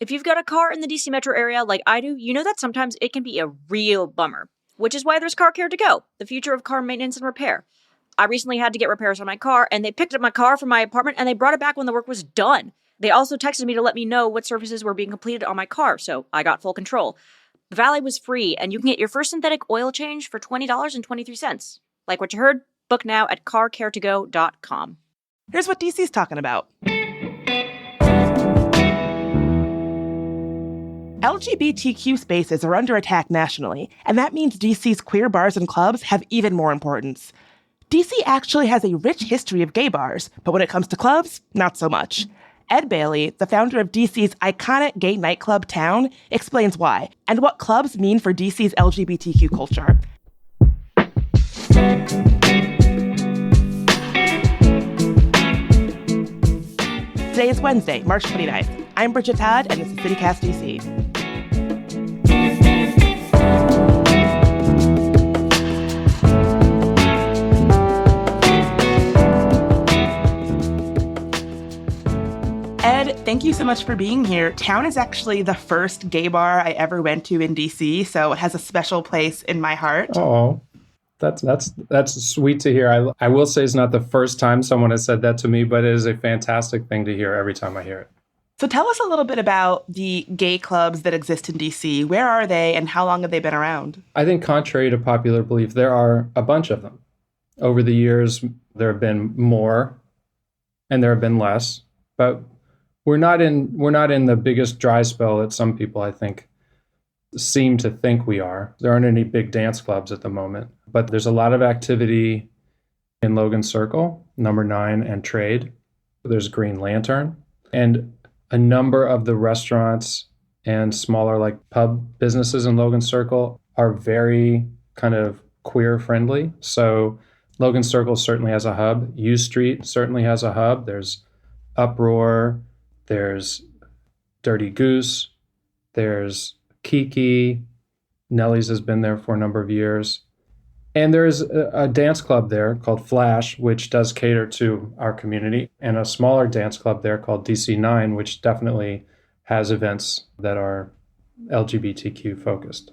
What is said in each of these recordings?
If you've got a car in the DC metro area like I do, you know that sometimes it can be a real bummer, which is why there's Car Care to Go, the future of car maintenance and repair. I recently had to get repairs on my car, and they picked up my car from my apartment and they brought it back when the work was done. They also texted me to let me know what services were being completed on my car, so I got full control. Valet was free, and you can get your first synthetic oil change for $20.23. Like what you heard? Book now at carcaretogo.com. Here's what DC's talking about. LGBTQ spaces are under attack nationally, and that means DC's queer bars and clubs have even more importance. DC actually has a rich history of gay bars, but when it comes to clubs, not so much. Ed Bailey, the founder of DC's iconic gay nightclub Town, explains why, and what clubs mean for DC's LGBTQ culture. Today is Wednesday, March 29th. I'm Bridget Todd, and this is CityCast DC. Ed, thank you so much for being here. Town is actually the first gay bar I ever went to in DC, so it has a special place in my heart. Oh, that's sweet to hear. I will say it's not the first time someone has said that to me, but it is a fantastic thing to hear every time I hear it. So tell us a little bit about the gay clubs that exist in DC. Where are they and how long have they been around? I think contrary to popular belief, there are a bunch of them. Over the years, there have been more and there have been less, but we're not in the biggest dry spell that some people, I think, seem to think we are. There aren't any big dance clubs at the moment, but there's a lot of activity in Logan Circle, Number 9, and Trade. There's Green Lantern, and a number of the restaurants and smaller like pub businesses in Logan Circle are very kind of queer friendly. So Logan Circle certainly has a hub. U Street certainly has a hub. There's Uproar, there's Dirty Goose, there's Kiki, Nellie's has been there for a number of years. And there's a dance club there called Flash, which does cater to our community, and a smaller dance club there called DC9, which definitely has events that are LGBTQ focused.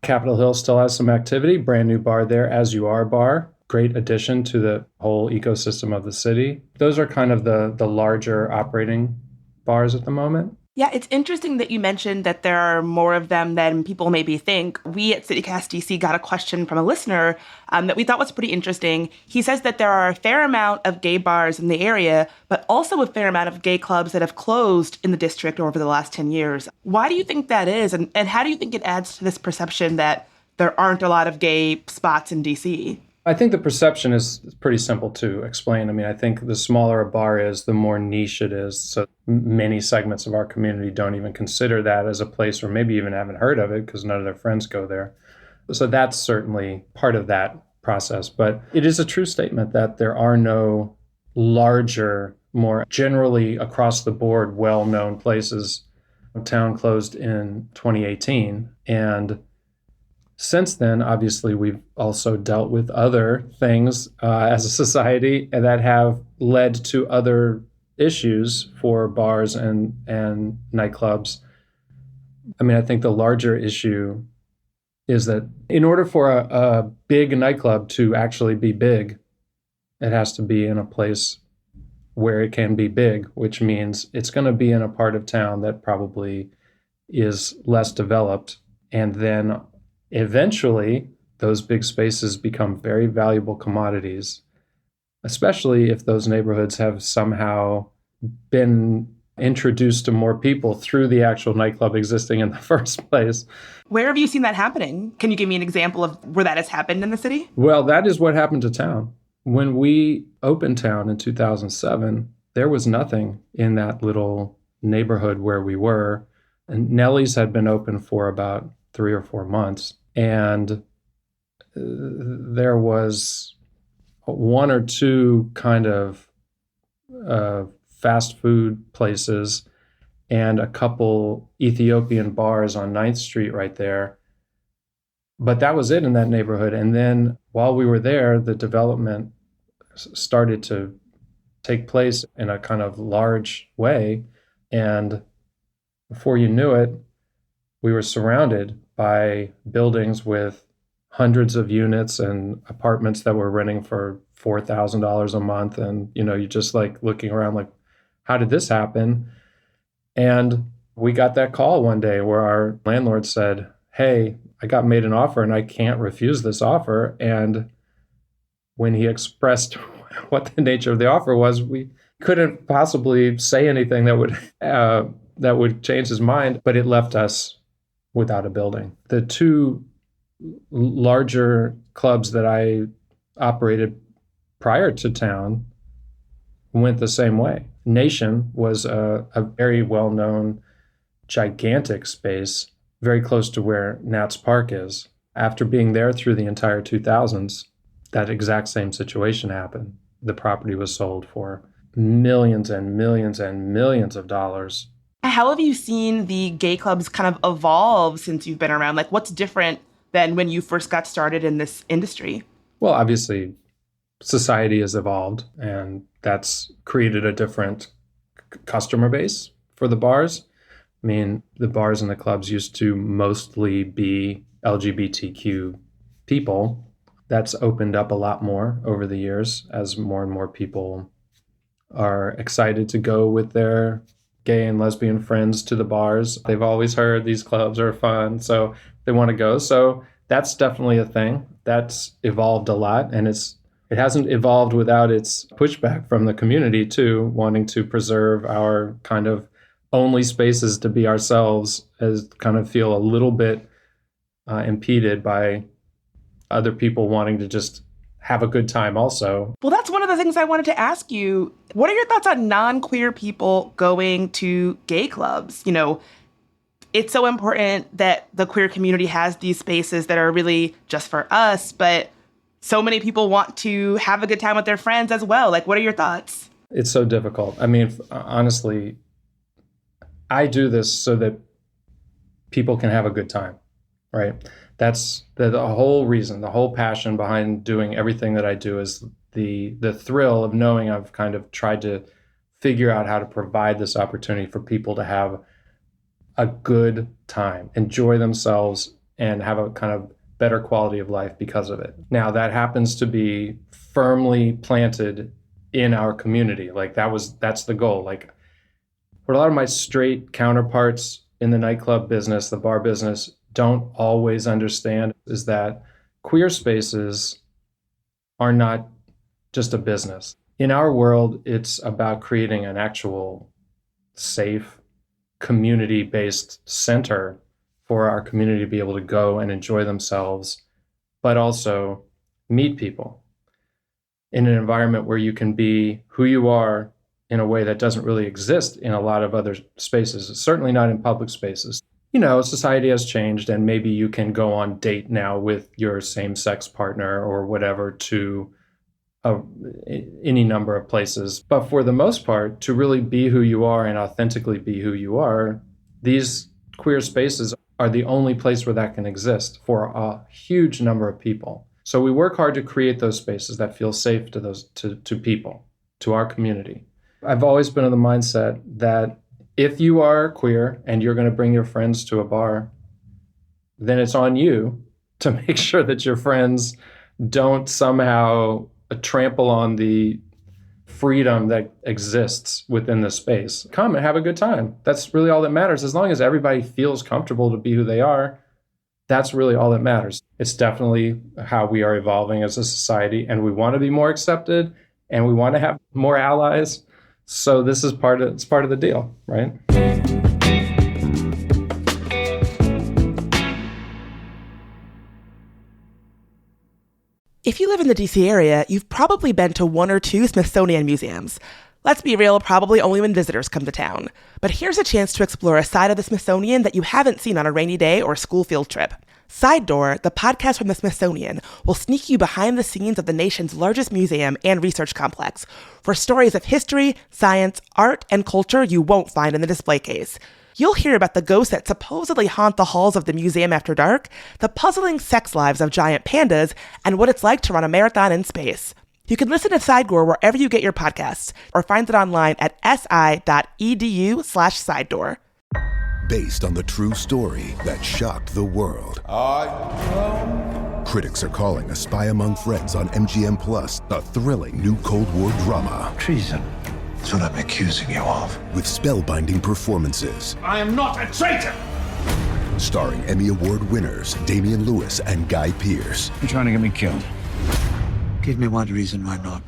Capitol Hill still has some activity, brand new bar there, As You Are bar, great addition to the whole ecosystem of the city. Those are kind of the larger operating bars at the moment. Yeah, it's interesting that you mentioned that there are more of them than people maybe think. We at CityCast DC got a question from a listener that we thought was pretty interesting. He says that there are a fair amount of gay bars in the area, but also a fair amount of gay clubs that have closed in the district over the last 10 years. Why do you think that is? And how do you think it adds to this perception that there aren't a lot of gay spots in DC? I think the perception is pretty simple to explain. I mean, I think the smaller a bar is, the more niche it is. So many segments of our community don't even consider that as a place, or maybe even haven't heard of it because none of their friends go there. So that's certainly part of that process. But it is a true statement that there are no larger, more generally across the board, well-known places. Town closed in 2018, and since then, obviously, we've also dealt with other things as a society that have led to other issues for bars and nightclubs. I mean, I think the larger issue is that in order for a big nightclub to actually be big, it has to be in a place where it can be big, which means it's going to be in a part of town that probably is less developed. And then eventually, those big spaces become very valuable commodities, especially if those neighborhoods have somehow been introduced to more people through the actual nightclub existing in the first place. Where have you seen that happening? Can you give me an example of where that has happened in the city? Well, that is what happened to Town. When we opened Town in 2007, there was nothing in that little neighborhood where we were. And Nellie's had been open for about 3 or 4 months. And there was 1 or 2 kind of fast food places and a couple Ethiopian bars on 9th Street right there. But that was it in that neighborhood. And then while we were there, the development started to take place in a kind of large way. And Before you knew it, we were surrounded by buildings with hundreds of units and apartments that were renting for $4,000 a month. And, you just like looking around like, how did this happen? And we got that call one day where our landlord said, hey, I got made an offer and I can't refuse this offer. And when he expressed what the nature of the offer was, we couldn't possibly say anything that would change his mind, but it left us without a building. The two larger clubs that I operated prior to town went the same way. Nation was a very well-known, gigantic space, very close to where Nats Park is. After being there through the entire 2000s, that exact same situation happened. The property was sold for millions and millions and millions of dollars. How have you seen the gay clubs kind of evolve since you've been around? Like, what's different than when you first got started in this industry? Well, obviously, society has evolved, and that's created a different customer base for the bars. I mean, the bars and the clubs used to mostly be LGBTQ people. That's opened up a lot more over the years as more and more people are excited to go with their gay and lesbian friends to the bars. They've always heard these clubs are fun, so they want to go. So that's definitely a thing. That's evolved a lot, and it hasn't evolved without its pushback from the community too, wanting to preserve our kind of only spaces to be ourselves, as kind of feel a little bit impeded by other people wanting to just have a good time also. Well, that's one of the things I wanted to ask you. What are your thoughts on non-queer people going to gay clubs? It's so important that the queer community has these spaces that are really just for us, but so many people want to have a good time with their friends as well. Like, what are your thoughts? It's so difficult. I mean, honestly, I do this so that people can have a good time, right? That's the whole reason, the whole passion behind doing everything that I do is the thrill of knowing I've kind of tried to figure out how to provide this opportunity for people to have a good time, enjoy themselves, and have a kind of better quality of life because of it. Now, that happens to be firmly planted in our community. Like that's the goal. Like, what a lot of my straight counterparts in the nightclub business, the bar business, don't always understand is that queer spaces are not just a business. In our world, it's about creating an actual safe, community-based center for our community to be able to go and enjoy themselves, but also meet people in an environment where you can be who you are in a way that doesn't really exist in a lot of other spaces, certainly not in public spaces. Society has changed, and maybe you can go on date now with your same-sex partner or whatever to any number of places. But for the most part, to really be who you are and authentically be who you are, these queer spaces are the only place where that can exist for a huge number of people. So we work hard to create those spaces that feel safe to people, to our community. I've always been of the mindset that if you are queer and you're going to bring your friends to a bar, then it's on you to make sure that your friends don't somehow trample on the freedom that exists within the space. Come and have a good time. That's really all that matters. As long as everybody feels comfortable to be who they are, that's really all that matters. It's definitely how we are evolving as a society, and we want to be more accepted, and we want to have more allies. So this is part of the deal, right? If you live in the DC area, you've probably been to one or two Smithsonian museums. Let's be real, probably only when visitors come to town. But here's a chance to explore a side of the Smithsonian that you haven't seen on a rainy day or school field trip. Side Door, the podcast from the Smithsonian, will sneak you behind the scenes of the nation's largest museum and research complex for stories of history, science, art, and culture you won't find in the display case. You'll hear about the ghosts that supposedly haunt the halls of the museum after dark, the puzzling sex lives of giant pandas, and what it's like to run a marathon in space. You can listen to Side Door wherever you get your podcasts, or find it online at si.edu/sidedoor. based on the true story that shocked the world. Critics are calling A Spy Among Friends on MGM Plus a thrilling new Cold War drama. Treason. That's what I'm accusing you of. With spellbinding performances. I am not a traitor! Starring Emmy Award winners Damian Lewis and Guy Pearce. You're trying to get me killed. Give me one reason why not.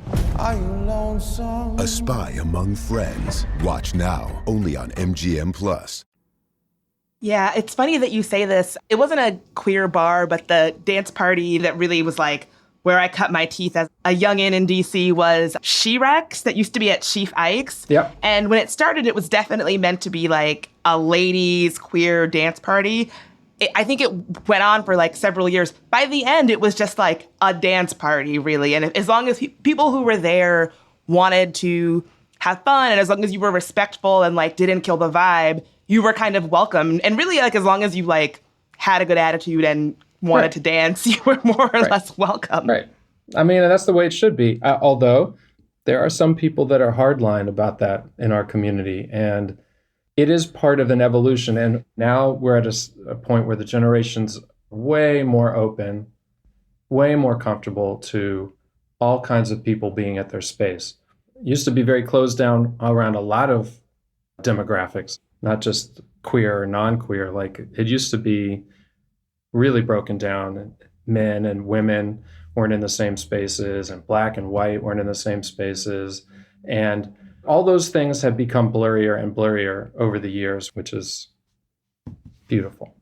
A Spy Among Friends. Watch now, only on MGM Plus. Yeah, it's funny that you say this. It wasn't a queer bar, but the dance party that really was like where I cut my teeth as a youngin' in DC was She-Rex that used to be at Chief Ike's. Yep. And when it started, it was definitely meant to be like a ladies' queer dance party. I think it went on for like several years. By the end, it was just like a dance party, really. And as long as people who were there wanted to have fun, and as long as you were respectful and like didn't kill the vibe, you were kind of welcome. And really, like, as long as you like had a good attitude and wanted to dance, you were more or less welcome. Right. I mean, that's the way it should be. Although there are some people that are hardline about that in our community, and it is part of an evolution. And now we're at a point where the generation's way more open, way more comfortable to all kinds of people being at their space. It used to be very closed down around a lot of demographics, not just queer or non-queer. Like, it used to be really broken down. Men and women weren't in the same spaces, and black and white weren't in the same spaces. And all those things have become blurrier and blurrier over the years, which is beautiful.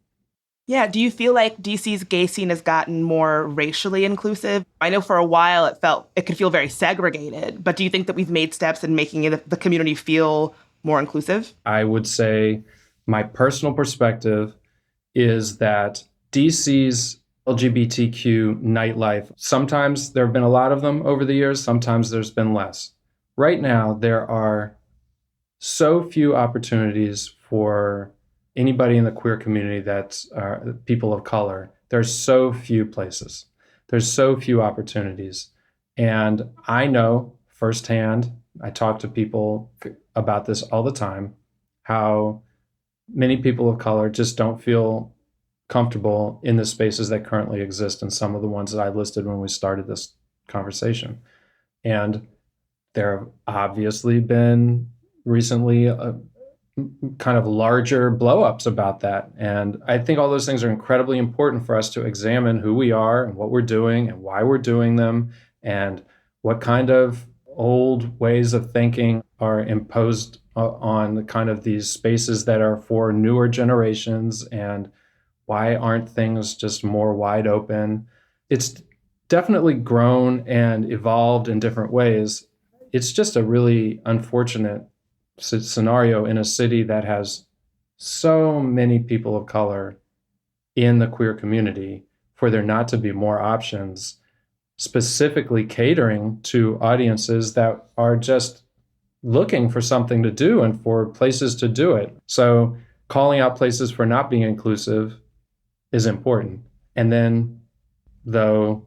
Yeah, do you feel like DC's gay scene has gotten more racially inclusive? I know for a while it could feel very segregated, but do you think that we've made steps in making the community feel more inclusive? I would say my personal perspective is that DC's LGBTQ nightlife, sometimes there have been a lot of them over the years, sometimes there's been less. Right now, there are so few opportunities for anybody in the queer community that's people of color. There's so few places. There's so few opportunities. And I know firsthand, I talk to people about this all the time, how many people of color just don't feel comfortable in the spaces that currently exist, and some of the ones that I listed when we started this conversation. And there have obviously been recently kind of larger blow-ups about that. And I think all those things are incredibly important for us to examine who we are and what we're doing and why we're doing them, and what kind of old ways of thinking are imposed on the kind of these spaces that are for newer generations, and why aren't things just more wide open? It's definitely grown and evolved in different ways. It's just a really unfortunate scenario in a city that has so many people of color in the queer community for there not to be more options, specifically catering to audiences that are just looking for something to do and for places to do it. So calling out places for not being inclusive is important. And then, though,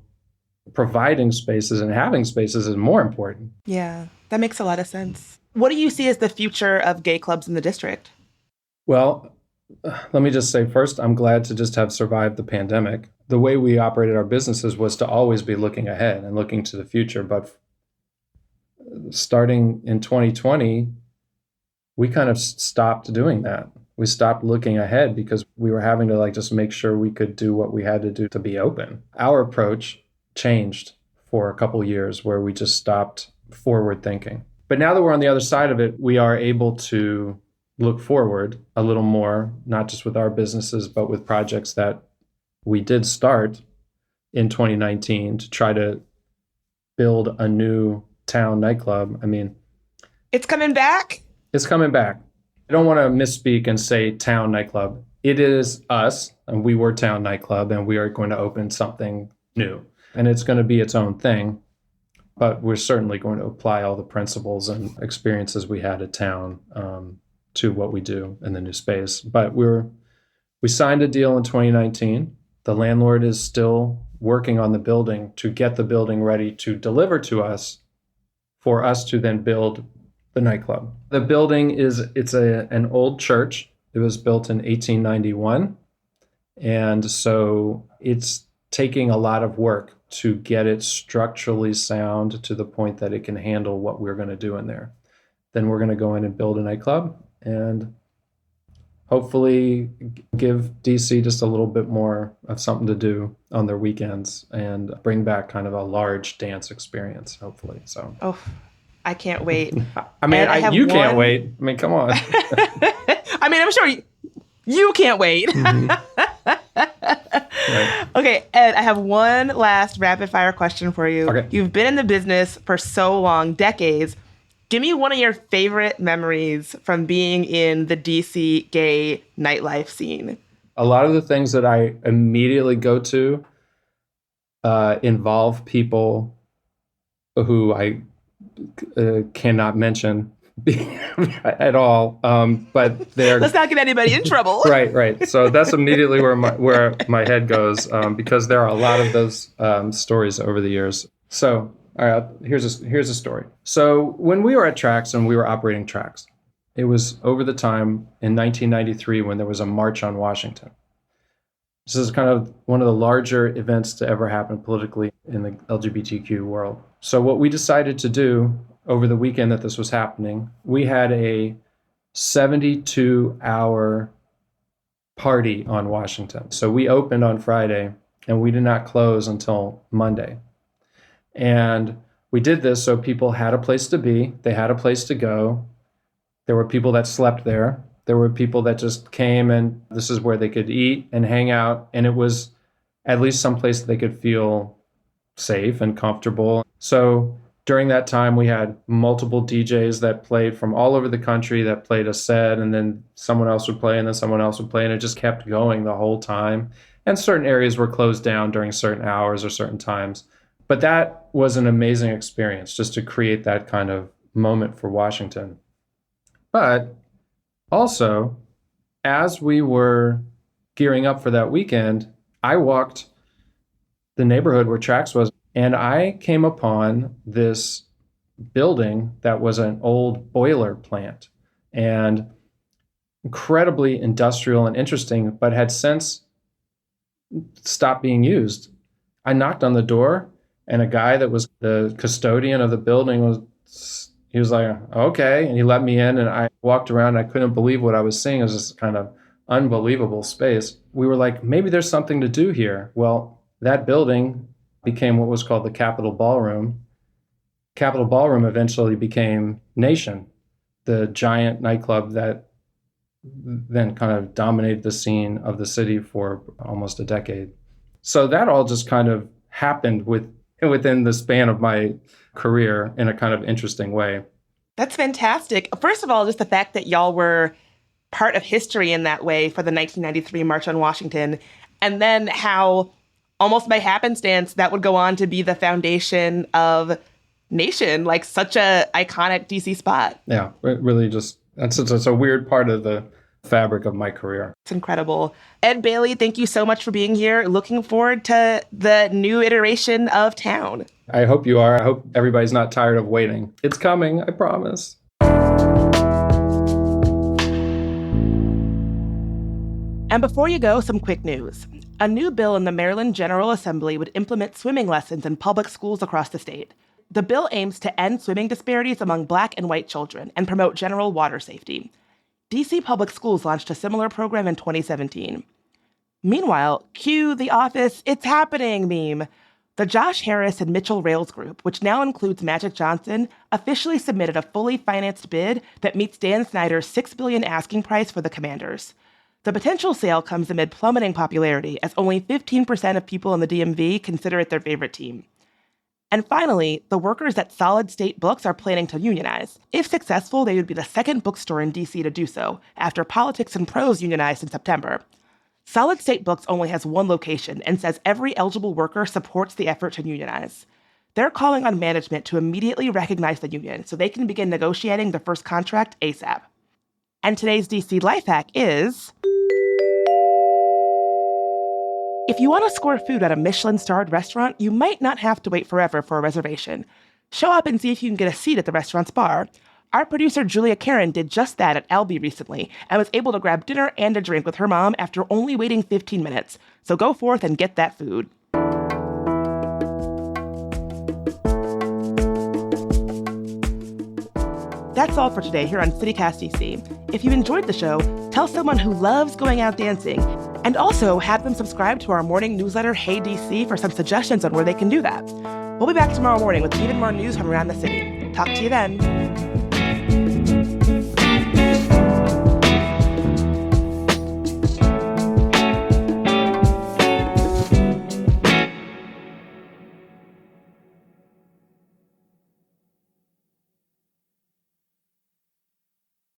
providing spaces and having spaces is more important. Yeah, that makes a lot of sense. What do you see as the future of gay clubs in the district? Well, let me just say first, I'm glad to just have survived the pandemic. The way we operated our businesses was to always be looking ahead and looking to the future. But starting in 2020, we kind of stopped doing that. We stopped looking ahead because we were having to just make sure we could do what we had to do to be open. Our approach changed for a couple years, where we just stopped forward thinking. But now that we're on the other side of it, we are able to look forward a little more, not just with our businesses, but with projects that we did start in 2019 to try to build a new town nightclub. I mean, it's coming back? It's coming back. I don't want to misspeak and say town nightclub. It is us, and we were town nightclub, and we are going to open something new. And it's going to be its own thing, but we're certainly going to apply all the principles and experiences we had at town to what we do in the new space. But we signed a deal in 2019. The landlord is still working on the building to get the building ready to deliver to us for us to then build the nightclub. The building it's an old church It was built in 1891. And so it's taking a lot of work to get it structurally sound to the point that it can handle what we're going to do in there. Then we're going to go in and build a nightclub and hopefully give DC just a little bit more of something to do on their weekends and bring back kind of a large dance experience, hopefully. So, Oh, I can't wait. I mean, And you can't wait. I mean, come on. I mean, I'm sure you can't wait. Right. Okay, Ed, I have one last rapid fire question for you. Okay. You've been in the business for so long, decades. Give me one of your favorite memories from being in the DC gay nightlife scene. A lot of the things that I immediately go to involve people who I cannot mention at all, but they're Let's not get anybody in trouble. right. So that's immediately where my head goes, because there are a lot of those stories over the years. So, all right, here's a story. So when we were at Trax and we were operating Trax, it was over the time in 1993 when there was a March on Washington. This is kind of one of the larger events to ever happen politically in the LGBTQ world. So what we decided to do over the weekend that this was happening, we had a 72-hour party on Washington. So we opened on Friday and we did not close until Monday. And we did this so people had a place to be, they had a place to go. There were people that slept there. There were people that just came and this is where they could eat and hang out. And it was at least someplace that they could feel safe and comfortable. So during that time, we had multiple DJs that played from all over the country that played a set, and then someone else would play, and then someone else would play, and it just kept going the whole time. And certain areas were closed down during certain hours or certain times. But that was an amazing experience just to create that kind of moment for Washington. But also, as we were gearing up for that weekend, I walked the neighborhood where Trax was, and I came upon this building that was an old boiler plant and incredibly industrial and interesting, but had since stopped being used. I knocked on the door, and a guy that was the custodian of the building he was like, okay. And he let me in, and I walked around, and I couldn't believe what I was seeing. It was this kind of unbelievable space. We were like, maybe there's something to do here. Well, that building became what was called the Capitol Ballroom. Capitol Ballroom eventually became Nation, the giant nightclub that then kind of dominated the scene of the city for almost a decade. So that all just kind of happened within the span of my career in a kind of interesting way. That's fantastic. First of all, just the fact that y'all were part of history in that way for the 1993 March on Washington, and then how almost by happenstance that would go on to be the foundation of Nation, like such a iconic DC spot. Yeah, it really just, that's a weird part of the fabric of my career. It's incredible. Ed Bailey, thank you so much for being here. Looking forward to the new iteration of Town. I hope you are. I hope everybody's not tired of waiting. It's coming, I promise. And before you go, some quick news. A new bill in the Maryland General Assembly would implement swimming lessons in public schools across the state. The bill aims to end swimming disparities among Black and white children and promote general water safety. DC Public Schools launched a similar program in 2017. Meanwhile, cue the Office It's Happening meme. The Josh Harris and Mitchell Rails Group, which now includes Magic Johnson, officially submitted a fully financed bid that meets Dan Snyder's $6 billion asking price for the Commanders. The potential sale comes amid plummeting popularity, as only 15% of people in the DMV consider it their favorite team. And finally, the workers at Solid State Books are planning to unionize. If successful, they would be the second bookstore in DC to do so, after Politics and Prose unionized in September. Solid State Books only has one location and says every eligible worker supports the effort to unionize. They're calling on management to immediately recognize the union so they can begin negotiating the first contract ASAP. And today's DC Life Hack is... if you want to score food at a Michelin-starred restaurant, you might not have to wait forever for a reservation. Show up and see if you can get a seat at the restaurant's bar. Our producer, Julia Karen, did just that at Albi recently and was able to grab dinner and a drink with her mom after only waiting 15 minutes. So go forth and get that food. That's all for today here on CityCast DC. If you enjoyed the show, tell someone who loves going out dancing, and also have them subscribe to our morning newsletter, Hey DC, for some suggestions on where they can do that. We'll be back tomorrow morning with even more news from around the city. Talk to you then.